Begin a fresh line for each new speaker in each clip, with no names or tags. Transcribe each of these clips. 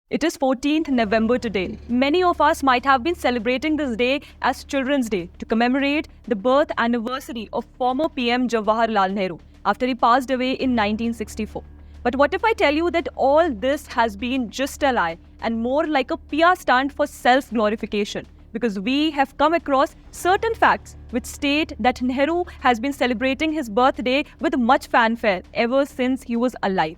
It is 14th November today. Many of us might have been celebrating this day as Children's Day to commemorate the birth anniversary of former PM JawaharLal Nehru after he passed away in 1964. But what if I tell you that all this has been just a lie and more like a PR stunt for self-glorification? Because we have come across certain facts which state that Nehru has been celebrating his birthday with much fanfare ever since he was alive.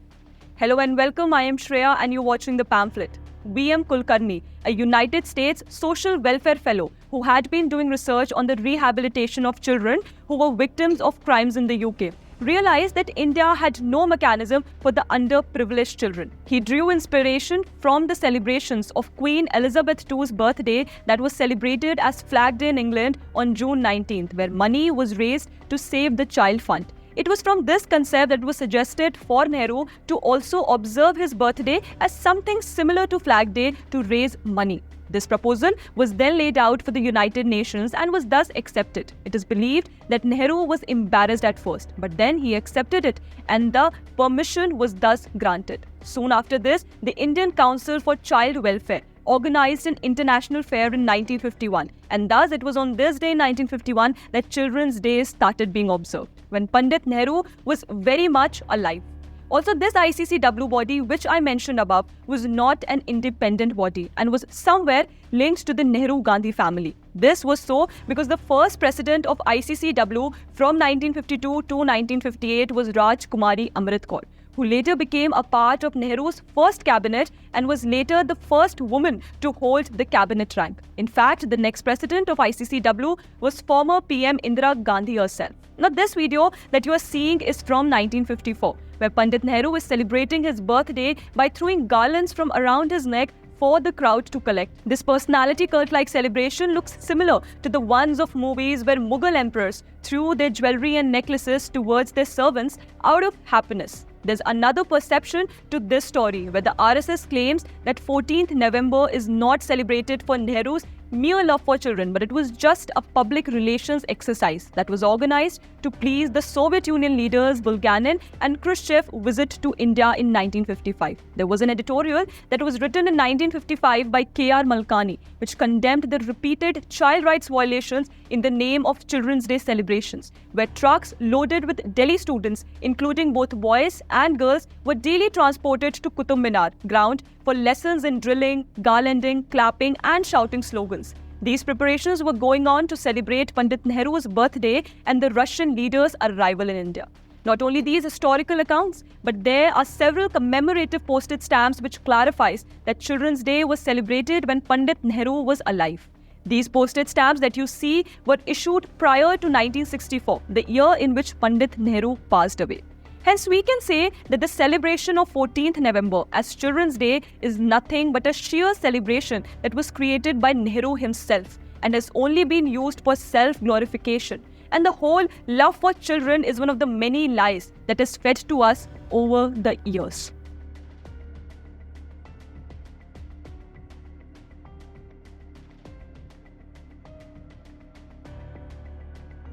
Hello and welcome, I am Shreya and you're watching the Pamphlet. V.M. Kulkarni, a United States social welfare fellow who had been doing research on the rehabilitation of children who were victims of crimes in the UK, realized that India had no mechanism for the underprivileged children. He drew inspiration from the celebrations of Queen Elizabeth II's birthday that was celebrated as Flag Day in England on June 19th, where money was raised to save the child fund. It was from this concept that was suggested for Nehru to also observe his birthday as something similar to Flag Day to raise money. This proposal was then laid out for the United Nations and was thus accepted. It is believed that Nehru was embarrassed at first, but then he accepted it and the permission was thus granted. Soon after this, the Indian Council for Child Welfare organized an international fair in 1951, and thus it was on this day in 1951 that Children's Day started being observed, when Pandit Nehru was very much alive. Also, this ICCW body, which I mentioned above, was not an independent body and was somewhere linked to the Nehru-Gandhi family. This was so because the first president of ICCW from 1952 to 1958 was Raj Kumari Amrit Kaur, who later became a part of Nehru's first cabinet and was later the first woman to hold the cabinet rank. In fact, the next president of ICCW was former PM Indira Gandhi herself. Now, this video that you are seeing is from 1954, where Pandit Nehru is celebrating his birthday by throwing garlands from around his neck for the crowd to collect. This personality cult-like celebration looks similar to the ones of movies where Mughal emperors threw their jewelry and necklaces towards their servants out of happiness. There's another perception to this story where the RSS claims that 14th November is not celebrated for Nehru's mere love for children, but it was just a public relations exercise that was organized to please the Soviet Union leaders Bulganin and Khrushchev visit to India in 1955. There was an editorial that was written in 1955 by K.R. Malkani, which condemned the repeated child rights violations in the name of Children's Day celebrations, where trucks loaded with Delhi students, including both boys and girls, were daily transported to Qutub Minar ground for lessons in drilling, garlanding, clapping and shouting slogans. These preparations were going on to celebrate Pandit Nehru's birthday and the Russian leader's arrival in India. Not only these historical accounts, but there are several commemorative postage stamps which clarifies that Children's Day was celebrated when Pandit Nehru was alive. These postage stamps that you see were issued prior to 1964, the year in which Pandit Nehru passed away. Hence, we can say that the celebration of 14th November as Children's Day is nothing but a sheer celebration that was created by Nehru himself and has only been used for self-glorification. And the whole love for children is one of the many lies that is fed to us over the years.